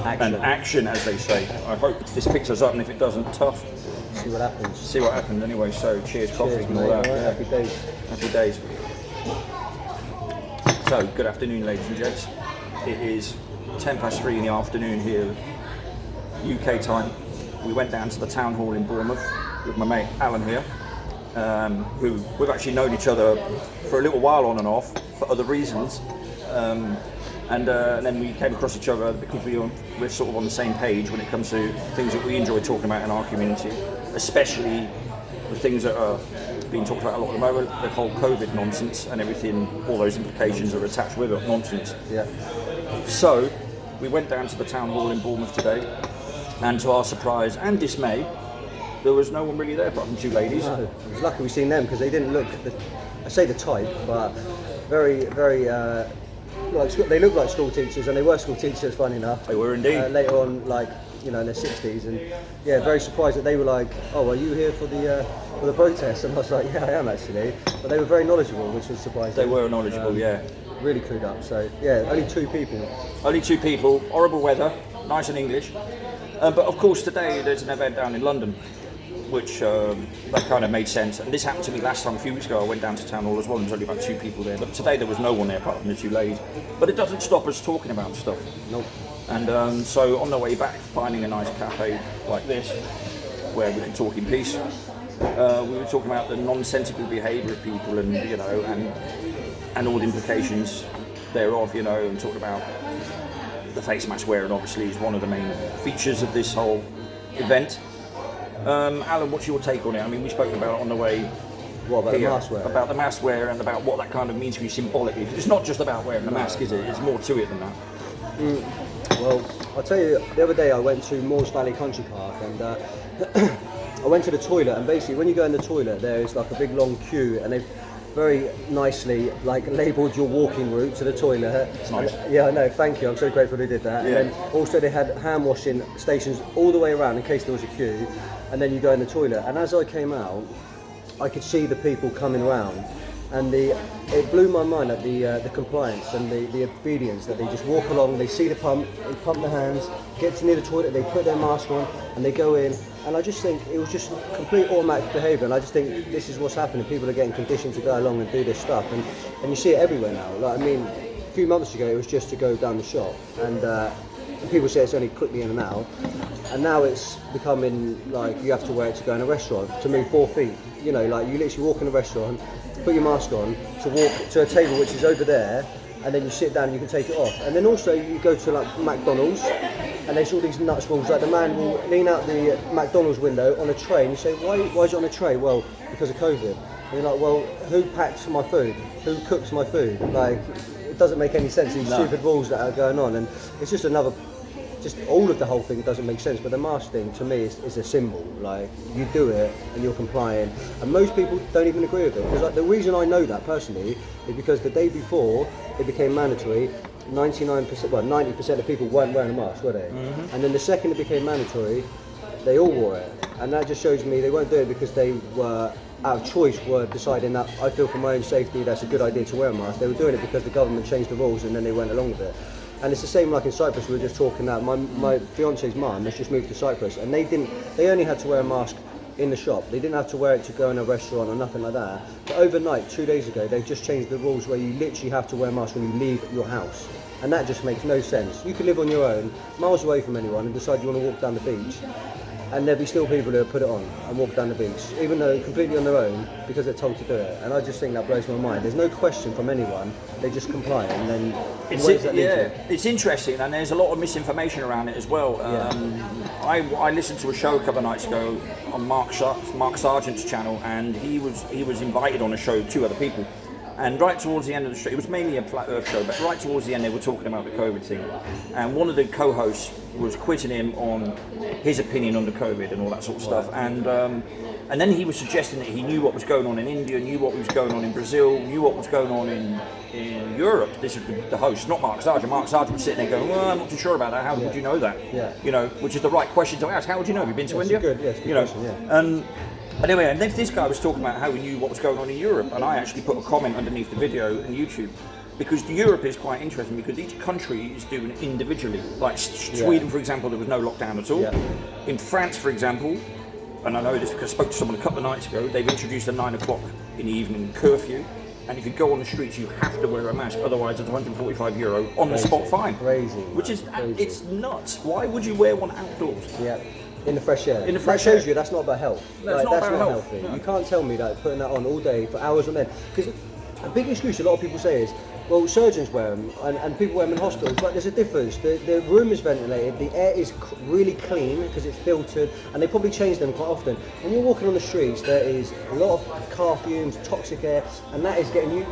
Action. and action, as they say. I hope this picks us up, and if it doesn't, tough. See what happens. See what happens anyway. So cheers, coffee and all mate. that. All right, Yeah. happy days. Happy days. So good afternoon, ladies and gents. It is 3:10 in the afternoon here, UK time. We went down to the town hall in Bournemouth with my mate Alan here, who we've actually known each other for a little while on and off for other reasons. And then we came across each other because we're sort of on the same page when it comes to things that we enjoy talking about in our community, especially the things that are being talked about a lot at the moment, the whole COVID nonsense and everything, all those implications that are attached with it, nonsense. Yeah. So we went down to the town hall in Bournemouth today, and to our surprise and dismay, there was no one really there apart from two ladies. No, it was lucky we seen them because they didn't look, I say the type, but very, very, they look like school teachers, and they were school teachers, funny enough. They were indeed. Later on, like, in their 60s, and yeah, very surprised that they were like, oh, are you here for the protest? And I was like, yeah, I am actually. But they were very knowledgeable, which was surprising. They were knowledgeable, yeah. Really clued up. So yeah, only two people. Only two people, horrible weather, nice and English. But of course today there's an event down in London, which that kind of made sense. And this happened to me last time, a few weeks ago. I went down to town hall as well, and there was only about two people there. But today there was no one there apart from the two ladies. But it doesn't stop us talking about stuff. Nope. And so on the way back, finding a nice cafe like this, where we can talk in peace, we were talking about the nonsensical behaviour of people, and and all the implications thereof, and talking about the face mask wearing obviously is one of the main features of this whole event. Alan, what's your take on it? I mean, we spoke about it on the way. What about here, the mask wear? About the mask wear and about what that kind of means for you symbolically. It's not just about wearing the mask, is it? It's more to it than that. Well, I'll tell you, the other day I went to Moores Valley Country Park, and I went to the toilet, and basically when you go in the toilet there is like a big long queue, and they've very nicely like labelled your walking route to the toilet. It's nice. Yeah, I know, thank you, I'm so grateful they did that. Yeah. And then also they had hand washing stations all the way around in case there was a queue, and then you go in the toilet, and as I came out I could see the people coming around, and it blew my mind at the compliance and the obedience, that they just walk along, they see the pump, they pump their hands, get to near the toilet, they put their mask on, and they go in. And I just think it was just complete automatic behaviour, and I just think this is what's happening. People are getting conditioned to go along and do this stuff, and you see it everywhere now. Like, I mean, a few months ago it was just to go down the shop, and people say it's only quickly in and out, and now it's becoming like you have to wear it to go in a restaurant, to move 4 feet. Like you literally walk in a restaurant, put your mask on, to walk to a table which is over there, and then you sit down and you can take it off. And then also you go to like McDonald's, and there's all these nuts rules. Like the man will lean out the McDonald's window on a tray, and you say, why is it on a tray? Well, because of COVID. And you're like, well, who packs my food? Who cooks my food? Like, it doesn't make any sense, these stupid rules that are going on. And it's just all of the whole thing doesn't make sense. But the mask thing, to me, is a symbol. Like, you do it and you're complying, and most people don't even agree with it. Because like, the reason I know that personally is because the day before it became mandatory, 90% of people weren't wearing a mask, were they? Mm-hmm. And then the second it became mandatory, they all wore it. And that just shows me they weren't doing it because they were, out of choice, were deciding that I feel for my own safety that's a good idea to wear a mask. They were doing it because the government changed the rules, and then they went along with it. And it's the same like in Cyprus. We were just talking that my fiance's mum has just moved to Cyprus, and they only had to wear a mask in the shop. They didn't have to wear it to go in a restaurant or nothing like that. But overnight, 2 days ago, they've just changed the rules where you literally have to wear a mask when you leave your house. And that just makes no sense. You could live on your own, miles away from anyone, and decide you want to walk down the beach, and there'll be still people who put it on and walk down the beach, even though completely on their own, because they're told to do it. And I just think that blows my mind. There's no question from anyone, they just comply, and then where does that lead to? It's interesting, and there's a lot of misinformation around it as well. I listened to a show a couple of nights ago on Mark Sargent's channel, and he was invited on a show with two other people. And right towards the end of the show, it was mainly a flat earth show, but right towards the end they were talking about the COVID thing. And one of the co-hosts was quizzing him on his opinion on the COVID and all that sort of stuff. And then he was suggesting that he knew what was going on in India, knew what was going on in Brazil, knew what was going on in Europe. This is the host, not Mark Sargent. Mark Sargent was sitting there going, well, I'm not too sure about that. How would you know that? Yeah. Which is the right question to ask. How would you know? Have you been to India? It's a good question, yeah. Anyway, and this guy was talking about how he knew what was going on in Europe, and I actually put a comment underneath the video on YouTube because Europe is quite interesting because each country is doing it individually. Like Sweden, for example, there was no lockdown at all. Yeah. In France, for example, and I know this because I spoke to someone a couple of nights ago, they've introduced a 9 o'clock in the evening curfew. And if you go on the streets, you have to wear a mask. Otherwise, it's €145 on the spot fine. Crazy. Which is, crazy. It's nuts. Why would you wear one outdoors? Yeah. In the fresh air. In the fresh that shows air. you that's not about health. No, it's not that's about not health. healthy. No. You can't tell me that putting that on all day for hours on end. Because a big excuse a lot of people say is, well, surgeons wear them and people wear them in hospitals, but there's a difference. The room is ventilated, the air is really clean because it's filtered, and they probably change them quite often. When you're walking on the streets, there is a lot of car fumes, toxic air, and that is getting you.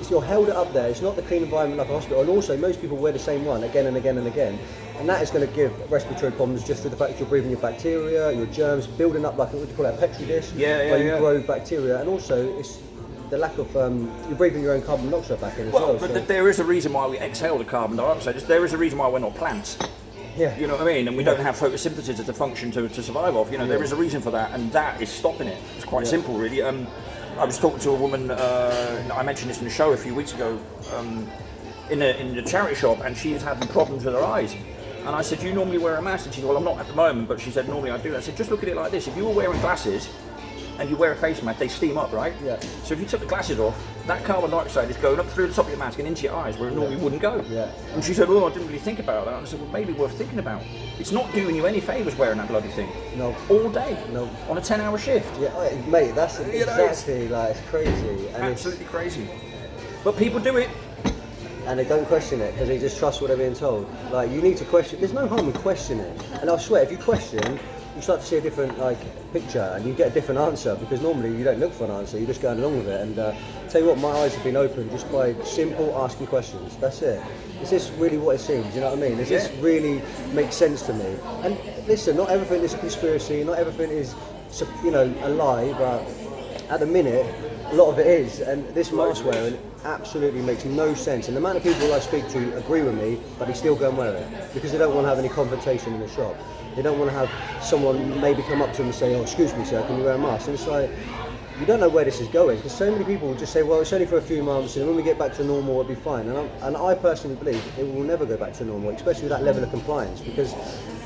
You're held up there. It's not the clean environment like a hospital. And also, most people wear the same one again and again and again. And that is going to give respiratory problems just through the fact that you're breathing your bacteria, your germs, building up like, what do you call that, a petri dish? Where you grow bacteria. And also, it's the lack of, you're breathing your own carbon monoxide back in as well. But there is a reason why we exhale the carbon dioxide. There is a reason why we're not plants. Yeah. You know what I mean? And we don't have photosynthesis as a function to survive off. You know, there is a reason for that, and that is stopping it. It's quite simple, really. I was talking to a woman, I mentioned this in the show a few weeks ago, in the charity shop, and she's having problems with her eyes. And I said, do you normally wear a mask? And she said, well, I'm not at the moment, but she said, normally I do. I said, just look at it like this. If you were wearing glasses and you wear a face mask, they steam up, right? Yeah. So if you took the glasses off, that carbon dioxide is going up through the top of your mask and into your eyes where it normally wouldn't go. Yeah. And she said, oh, I didn't really think about that. And I said, well, maybe worth thinking about. It's not doing you any favours wearing that bloody thing. No. All day. No. On a 10-hour shift. Yeah, mate, that's You know, exactly, like, it's crazy. And Absolutely crazy. But people do it. and they don't question it because they just trust what they're being told. Like, you need to question. There's no harm in questioning. And I swear, if you question, you start to see a different picture and you get a different answer, because normally you don't look for an answer, you're just going along with it. And tell you what, my eyes have been opened just by simple asking questions. That's it. Is this really what it seems? You know what I mean? Does this really make sense to me? And listen, not everything is a conspiracy, not everything is, a lie, but at the minute, a lot of it is. And this mask wearing absolutely makes no sense. And the amount of people I speak to agree with me, but they still go and wear it because they don't want to have any confrontation in the shop. They don't want to have someone maybe come up to them and say, oh, excuse me, sir, can you wear a mask? And it's like, you don't know where this is going, because so many people will just say, well, it's only for a few months, and when we get back to normal, it'll be fine. And I personally believe it will never go back to normal, especially with that level of compliance, because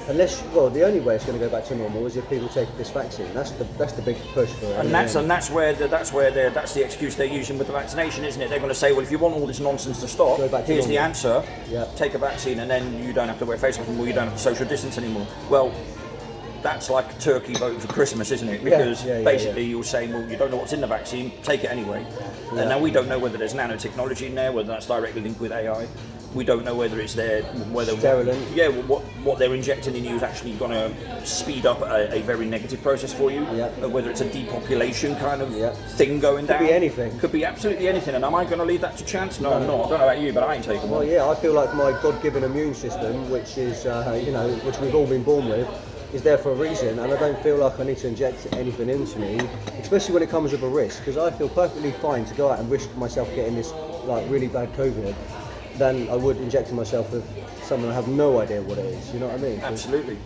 the only way it's going to go back to normal is if people take this vaccine. That's the big push for it. And that's the excuse they're using with the vaccination, isn't it? They're going to say, well, if you want all this nonsense to stop, here's the answer. Yeah. Take a vaccine, and then you don't have to wear face masks anymore. You don't have to social distance anymore. Well, that's like a turkey voting for Christmas, isn't it? Because basically you're saying, well, you don't know what's in the vaccine, take it anyway. Yeah. And now we don't know whether there's nanotechnology in there, whether that's directly linked with AI. We don't know whether it's there, whether what they're injecting in you is actually going to speed up a very negative process for you. Yeah. Whether it's a depopulation kind of thing going down. Could be anything. Could be absolutely anything. And am I going to leave that to chance? No, I'm not. I don't know about you, but I ain't taking one. Well, yeah, I feel like my God-given immune system, which is, which we've all been born with, is there for a reason, and I don't feel like I need to inject anything into me, especially when it comes with a risk, because I feel perfectly fine to go out and risk myself getting this really bad COVID than I would injecting myself with someone I have no idea what it is. You know what I mean? Absolutely.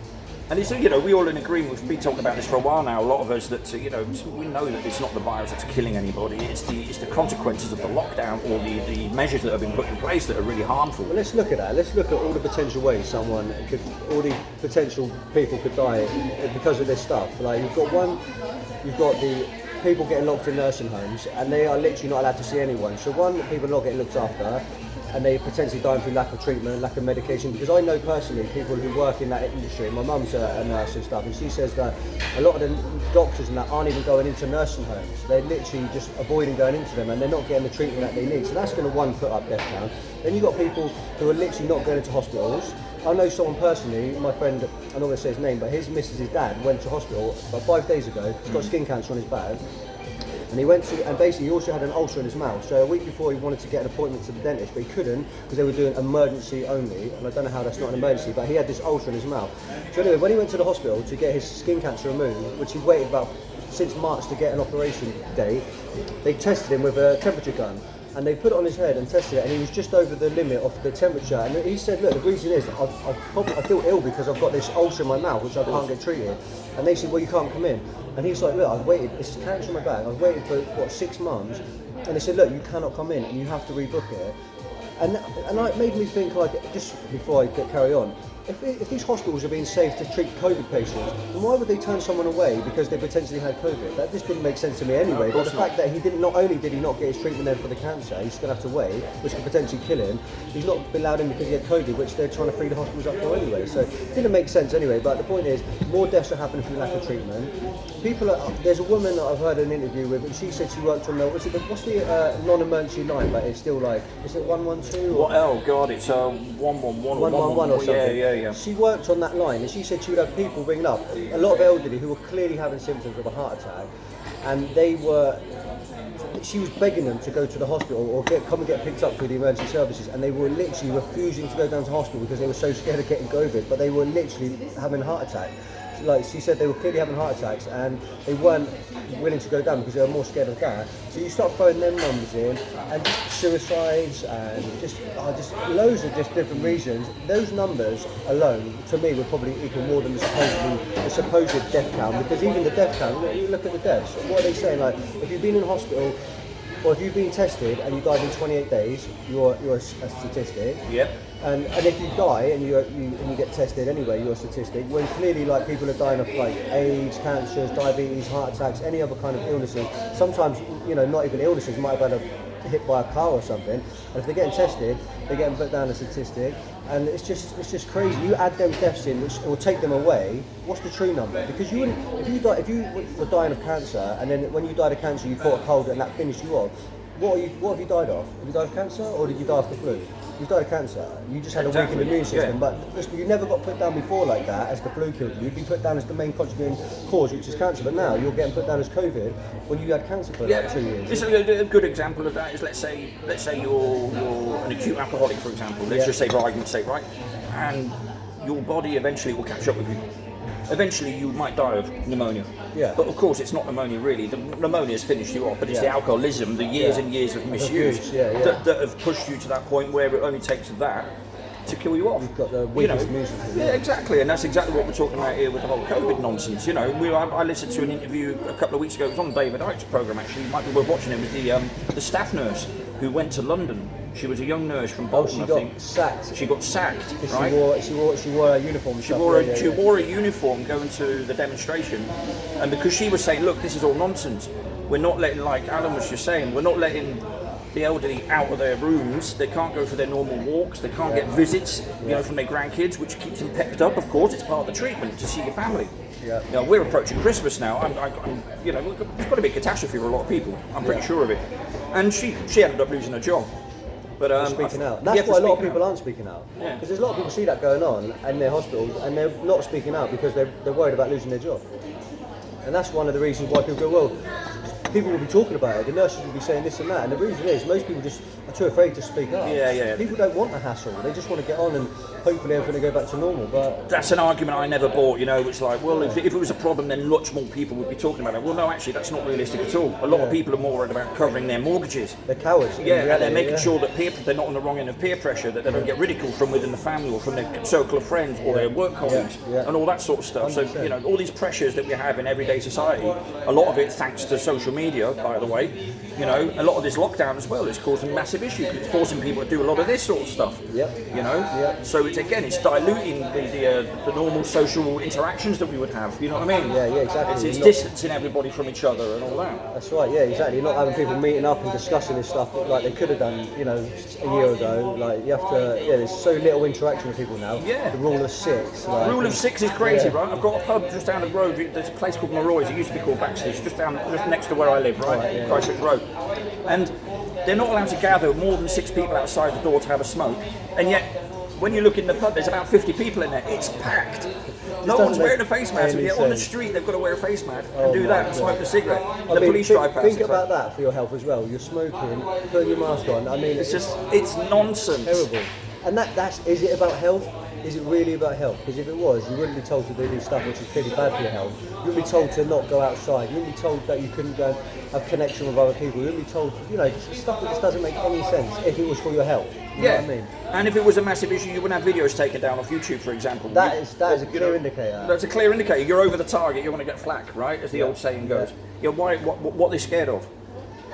And it's, we all in agreement, we've been talking about this for a while now, a lot of us, that, we know that it's not the virus that's killing anybody, it's the consequences of the lockdown or the measures that have been put in place that are really harmful. Well, let's look at that. Let's look at all the potential ways all the potential people could die because of this stuff. Like, you've got the people getting locked in nursing homes, and they are literally not allowed to see anyone. So people are not getting looked after, and they potentially dying through lack of treatment, lack of medication. Because I know personally people who work in that industry. My mum's a nurse and stuff, and she says that a lot of the doctors and that aren't even going into nursing homes. They're literally just avoiding going into them, and they're not getting the treatment that they need. So that's going to put up death count. Then you've got people who are literally not going into hospitals. I know someone personally, my friend, I'm not going to say his name, but his dad went to hospital about 5 days ago. He's got skin cancer on his back. And basically he also had an ulcer in his mouth. So a week before he wanted to get an appointment to the dentist, but he couldn't because they were doing emergency only. And I don't know how that's not an emergency, but he had this ulcer in his mouth. So anyway, when he went to the hospital to get his skin cancer removed, which he waited about since March to get an operation date, they tested him with a temperature gun. And they put it on his head and tested it, and he was just over the limit of the temperature. And he said, look, the reason is I feel ill because I've got this ulcer in my mouth which I can't get treated. And they said, well, you can't come in. And he's like, look, I've waited, this is cancer in my back, I've waited for 6 months. And they said, look, you cannot come in and you have to rebook it. And it made me think, like, just before I carry on, if these hospitals are being safe to treat COVID patients, then why would they turn someone away because they potentially had COVID? That just didn't make sense to me anyway. No, but the fact that he didn't, not only did he not get his treatment then for the cancer, he's going to have to wait, which could potentially kill him. He's not been allowed in because he had COVID, which they're trying to free the hospitals up for anyway. So it didn't make sense anyway. But the point is, more deaths are happening from lack of treatment. There's a woman that I've heard an interview with, and she said she worked on what's the non-emergency line, but it's still like, is it 112? What? Oh God, it's 111 or 111 or something. Yeah. She worked on that line, and she said she would have people ringing up, a lot of elderly who were clearly having symptoms of a heart attack, and she was begging them to go to the hospital or come and get picked up through the emergency services, and they were literally refusing to go down to hospital because they were so scared of getting COVID, but they were literally having a heart attack. Like she said, they were clearly having heart attacks and they weren't willing to go down because they were more scared of that. So you start throwing them numbers in, and suicides and just loads of just different reasons. Those numbers alone, to me, would probably equal more than the supposed death count, because even the death count, you look at the deaths, what are they saying? Like, if you've been in hospital, or if you've been tested and you died in 28 days, you're a statistic. Yep. And if you die and you get tested anyway, you're a statistic. When clearly, like, people are dying of like AIDS, cancers, diabetes, heart attacks, any other kind of illnesses. Sometimes, not even illnesses, might have had a hit by a car or something. And if they're getting tested, they're getting put down as a statistic. And it's just crazy. You add them deaths in, which will take them away. What's the true number? Because you wouldn't, if you were dying of cancer, and then when you died of cancer, you caught a cold and that finished you off. What have you died of? Have you died of cancer, or did you die of the flu? You died of cancer. You just had a weakened immune system, but you never got put down before like that as the flu killed you. You'd be put down as the main contributing cause, which is cancer. But now you're getting put down as COVID when you had cancer for like 2 years. This is a good example of that is let's say you're an acute alcoholic, for example. Let's just say, for argument's sake, right? And your body eventually will catch up with you. Eventually you might die of pneumonia. Yeah. But of course it's not pneumonia really. The pneumonia has finished you off, but it's the alcoholism, the years and years of misuse that have pushed you to that point where it only takes that to kill you off. You've got the weakest immune system. Yeah, exactly, and that's exactly what we're talking about here with the whole COVID nonsense. I listened to an interview a couple of weeks ago. It was on David Icke's program actually. You might be worth watching it with the staff nurse who went to London. She was a young nurse from Bolton, I think. Sacked. She got sacked, right? She wore a uniform. She wore a uniform going to the demonstration, and because she was saying, look, this is all nonsense. We're not letting, like Alan was just saying, we're not letting the elderly out of their rooms. They can't go for their normal walks. They can't get visits, from their grandkids, which keeps them pepped up. Of course, it's part of the treatment to see your family. Yeah. We're approaching Christmas now. It's got to be a catastrophe for a lot of people. I'm pretty sure of it. And she ended up losing her job. But speaking out. That's why a lot of people aren't speaking out. Because there's a lot of people see that going on in their hospitals, and they're not speaking out because they're worried about losing their job. And that's one of the reasons why people go, well, people will be talking about it, the nurses will be saying this and that, and the reason is most people just are too afraid to speak up. People don't want the hassle, they just want to get on and hopefully everything will go back to normal. But that's an argument I never bought, it's like, well, if it was a problem then lots more people would be talking about it. Well, no, actually that's not realistic at all. A lot of people are more worried about covering their mortgages. They're cowards. And they're making sure that they're not on the wrong end of peer pressure, that they don't get ridiculed from within the family or from their circle of friends or their work colleagues and all that sort of stuff. 100%. So, all these pressures that we have in everyday society, a lot of it thanks to social media, by the way. A lot of this lockdown as well is causing massive issues. It's forcing people to do a lot of this sort of stuff. So it's diluting the normal social interactions that we would have. You know what I mean? Yeah, exactly. It's distancing everybody from each other and all that. That's right. Yeah, exactly. You're not having people meeting up and discussing this stuff like they could have done, a year ago. Like you have to. Yeah, there's so little interaction with people now. Yeah. The rule of six. The rule of six is crazy, right? I've got a pub just down the road. There's a place called Maroy's. It used to be called Baxter's, just next to where I live, right? Christchurch Road. And they're not allowed to gather more than 6 people outside the door to have a smoke. And yet, when you look in the pub, there's about 50 people in there. It's packed. No one's wearing a face mask. When you're on the street, they've got to wear a face mask and do that and smoke a cigarette. The police drive past. Think about that for your health as well. You're smoking, putting your mask on. I mean, it's nonsense. Terrible. And is it about health? Is it really about health? Because if it was, you wouldn't be told to do stuff which is clearly bad for your health. You wouldn't be told to not go outside. You wouldn't be told that you couldn't go and have connection with other people. You wouldn't be told, stuff that just doesn't make any sense if it was for your health. You know what I mean? And if it was a massive issue, you wouldn't have videos taken down off YouTube, for example. That is a clear indicator. That's a clear indicator. You're over the target, you're going to get flack, right? As the old saying goes. What are they scared of?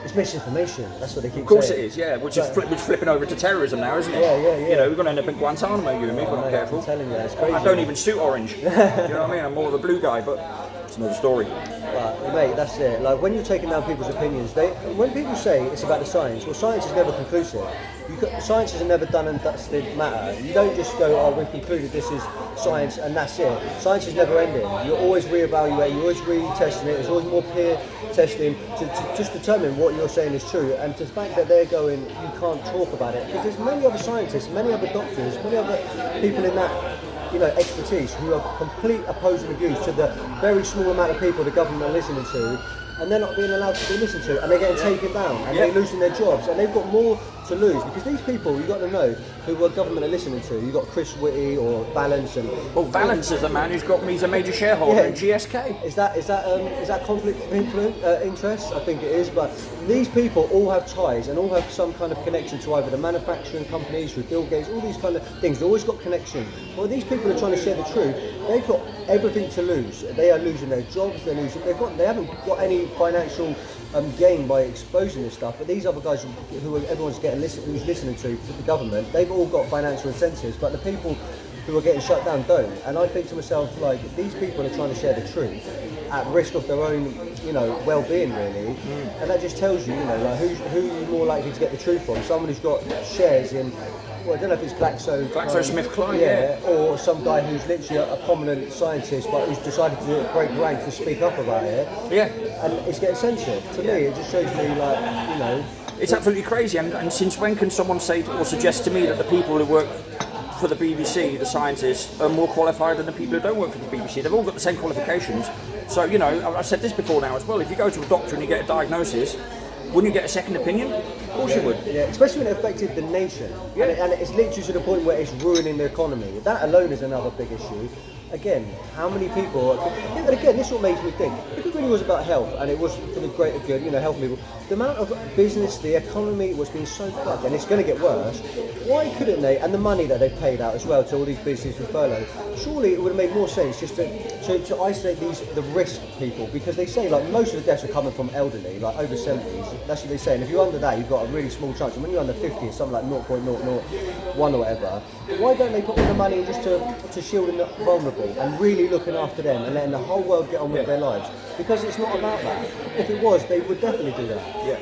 It's misinformation. That's what they keep saying. Of course it is, yeah. Which is flipping over to terrorism now, isn't it? Yeah. You know, we're going to end up in Guantanamo, you and me, if we're not careful. I'm telling you, it's crazy. I don't even suit orange. You know what I mean? I'm more of a blue guy, but it's another story. But, mate, that's it. Like, when you're taking down people's opinions, when people say it's about the science, well, science is never conclusive. Science is a never done and dusted matter. You don't just go, oh, we've concluded this is science and that's it. Science is never ending. You're always reevaluating, you're always retesting it. There's always more peer testing to just determine what you're saying is true. And the fact that they're going, you can't talk about it, because there's many other scientists, many other doctors, many other people in that, you know, expertise who have complete opposing views to the very small amount of people the government are listening to, and they're not being allowed to be listened to, and they're getting taken down, and they're losing their jobs, and they've got more to lose, because these people, you've got to know who the government are listening to. You've got Chris Whitty or Valance, and Valance is a man he's a major shareholder in GSK. Is that conflict of interest? I think it is, but these people all have ties and all have some kind of connection to either the manufacturing companies, with Bill Gates, all these kind of things. They've always got connection. Well, these people are trying to share the truth. They've got everything to lose. They are losing their jobs. They haven't got any financial gain by exposing this stuff. But these other guys who everyone's who's listening to the government, they've all got financial incentives. But the people who are getting shut down don't. And I think to myself, like, these people are trying to share the truth at risk of their own, you know, well-being, really. And that just tells you, you know, like, who you're more likely to get the truth from. Someone who's got shares in, well, I don't know if it's GlaxoSmithKline, or some guy who's literally a prominent scientist but who's decided to break ranks to speak up about it. Yeah. And it's getting censored. To me, it just shows me, like, you know... It's absolutely crazy. And since when can someone say or suggest to me that the people who work for the BBC, the scientists, are more qualified than the people who don't work for the BBC? They've all got the same qualifications. So, you know, I've said this before now as well. If you go to a doctor and you get a diagnosis, wouldn't you get a second opinion? Of course you would. Yeah, especially when it affected the nation. Yeah. And it's literally to the point where it's ruining the economy. That alone is another big issue. Again, how many people... And again, this is what makes me think. If it really was about health, and it was for the greater good, you know, helping people, the amount of business, the economy was being so fucked, and it's going to get worse, why couldn't they, and the money that they paid out as well to all these businesses with furlough, surely it would have made more sense just to isolate the risk people, because they say, like, most of the deaths are coming from elderly, like over 70s. That's what they say. And if you're under that, you've got a really small chance. And when you're under 50, it's something like 0.001 or whatever. But why don't they put all the money in just to shielding the vulnerable and really looking after them and letting the whole world get on with their lives? Because it's not about that. If it was, they would definitely do that. Yeah.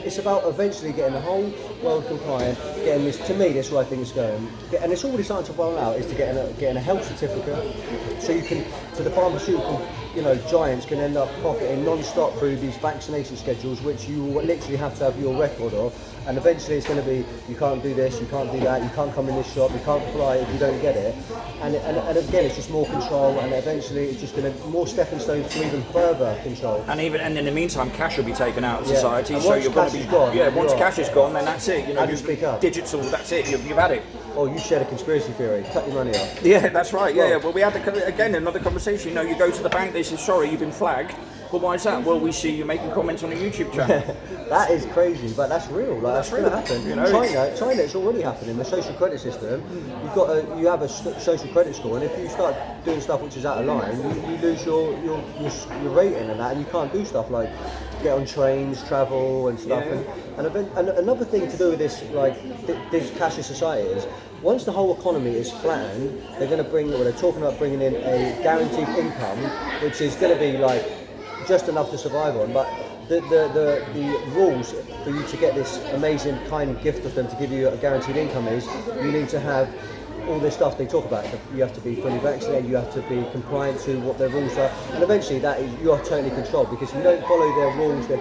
It's about eventually getting the whole world compliant, getting this, to me, that's where I think it's going. And it's already starting to roll out, is to getting a health certificate, so you can, so the pharmaceutical, you know, giants can end up profiting non-stop through these vaccination schedules, which you will literally have to have your record of. And eventually it's going to be, you can't do this, you can't do that, you can't come in this shop, you can't fly if you don't get it. And again, it's just more control, and eventually it's just going to more stepping stones to even further control. And in the meantime, cash will be taken out of society. And so you're going to be gone, once cash is gone, then that's it. You know, how do you speak up? Digital, that's it. You've had it. Oh, you shared a conspiracy theory. Cut your money off. Yeah, that's right. Yeah. Well, we had another conversation. You know, you go to the bank, they say, sorry, you've been flagged. Well, why is that? Well, we see you making comments on a YouTube channel. That is crazy, but that's real. Like, that's real. Going to happen. You know, China, it's already happening. The social credit system, you have a social credit score, and if you start doing stuff which is out of line, you lose your rating and that, and you can't do stuff like get on trains, travel, and stuff. Yeah. And another thing to do with this, like this cashless society, is once the whole economy is flattened, they're talking about bringing in a guaranteed income, which is going to be like just enough to survive on. But the rules for you to get this amazing kind gift of them to give you a guaranteed income is you need to have all this stuff they talk about. You have to be fully vaccinated, you have to be compliant to what their rules are, and eventually you are totally controlled, because if you don't follow their rules, their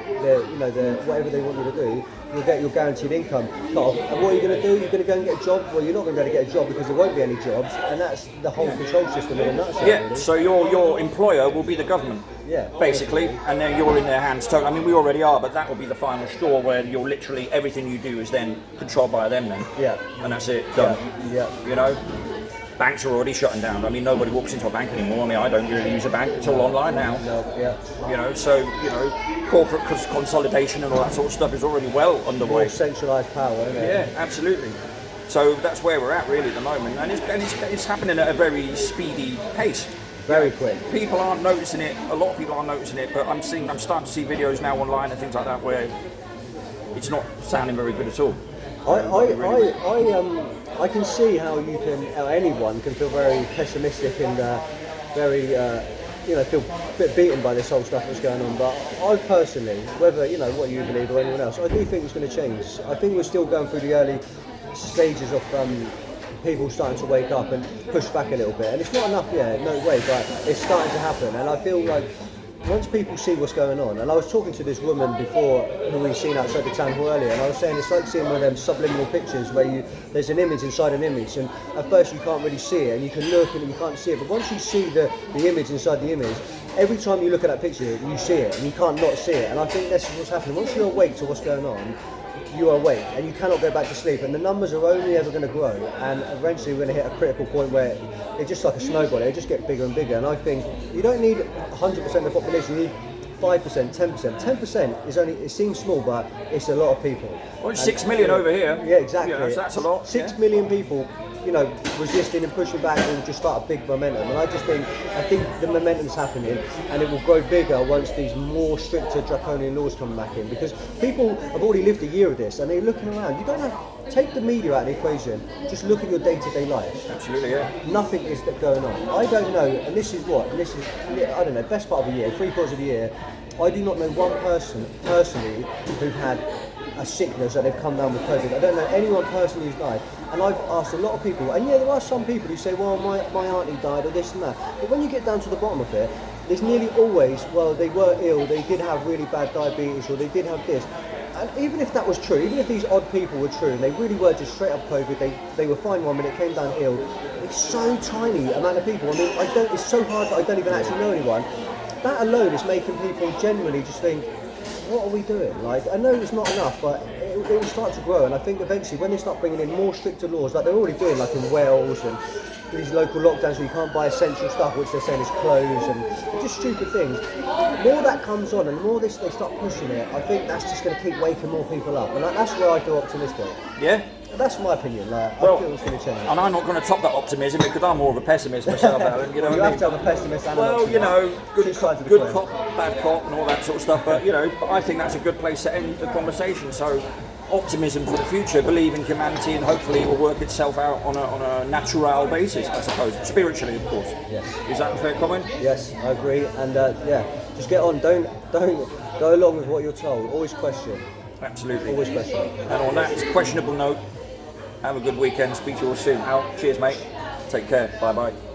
whatever they want you to do, you'll get your guaranteed income cut off. And what are you going to do? You're going to go and get a job? Well, you're not going to be able to get a job because there won't be any jobs, and that's the whole control system in a nutshell. Yeah, really. so your employer will be the government. Yeah, basically, and then you're in their hands totally. I mean, we already are, but that will be the final straw where you're literally, everything you do is then controlled by them then. Yeah. And that's it, done. Yeah. You know? Banks are already shutting down. I mean, nobody walks into a bank anymore. I mean, I don't really use a bank. It's all online now. No, yeah. You know, so, you know, corporate consolidation and all that sort of stuff is already well underway. More centralised power, isn't it? Yeah, absolutely. So that's where we're at really at the moment, and it's happening at a very speedy pace. Very quick. People aren't noticing it. A lot of people aren't noticing it, but I'm starting to see videos now online and things like that where it's not sounding very good at all. I can see how you can, anyone can feel very pessimistic and very, feel a bit beaten by this whole stuff that's going on. But I personally, whether what you believe or anyone else, I do think it's going to change. I think we're still going through the early stages of people starting to wake up and push back a little bit. And it's not enough yet, no way, but it's starting to happen. And I feel like once people see what's going on, and I was talking to this woman before who we've seen outside the town hall earlier, and I was saying it's like seeing one of them subliminal pictures where there's an image inside an image, and at first you can't really see it, and you can look and you can't see it, but once you see the image inside the image, every time you look at that picture, you see it, and you can't not see it. And I think that's what's happening. Once you're awake to what's going on, you are awake, and you cannot go back to sleep, and the numbers are only ever going to grow, and eventually we're going to hit a critical point where it's just like a snowball, they just get bigger and bigger. And I think you don't need 100% of the population, you need 5%, 10%. 10% is only, it seems small, but it's a lot of people. Well, it's 6 million over here. Yeah, exactly. So that's a lot. 6 million people, resisting and pushing back will just start a big momentum. And I think the momentum's happening, and it will grow bigger once these more stricter draconian laws come back in. Because people have already lived a year of this, and they're looking around. You don't have, take the media out of the equation, just look at your day-to-day life. Absolutely, yeah. Nothing is going on. I don't know, and this is, I don't know, best part of the year, 3/4 of the year, I do not know one person personally who've had a sickness that they've come down with COVID. I don't know anyone personally who's died. And I've asked a lot of people, and yeah, there are some people who say, well, my auntie died or this and that. But when you get down to the bottom of it, there's nearly always, well, they were ill, they did have really bad diabetes, or they did have this. And even if that was true, even if these odd people were true, and they really were just straight up COVID, they were fine one minute, came down ill. It's so tiny amount of people. I mean, it's so hard that I don't even actually know anyone. That alone is making people genuinely just think, what are we doing? Like, I know it's not enough, but it will start to grow, and I think eventually when they start bringing in more stricter laws, like they're already doing, like in Wales and these local lockdowns where you can't buy essential stuff, which they're saying is clothes, and just stupid things. The more that comes on, and the more they start pushing it, I think that's just going to keep waking more people up, and that's where I feel optimistic. Yeah? That's my opinion. I feel it's going to change. And I'm not going to top that optimism because I'm more of a pessimist myself, Alan. You know, you have to have a pessimist and good cop, bad cop, and all that sort of stuff. But I think that's a good place to end the conversation. So, optimism for the future, believe in humanity, and hopefully it will work itself out on a natural basis, I suppose, spiritually, of course. Yes. Is that a fair comment? Yes, I agree. And just get on. Don't go along with what you're told. Always question. Absolutely. Always question. And on that questionable note, have a good weekend. Speak to you all soon. Out. Cheers, mate. Take care. Bye bye.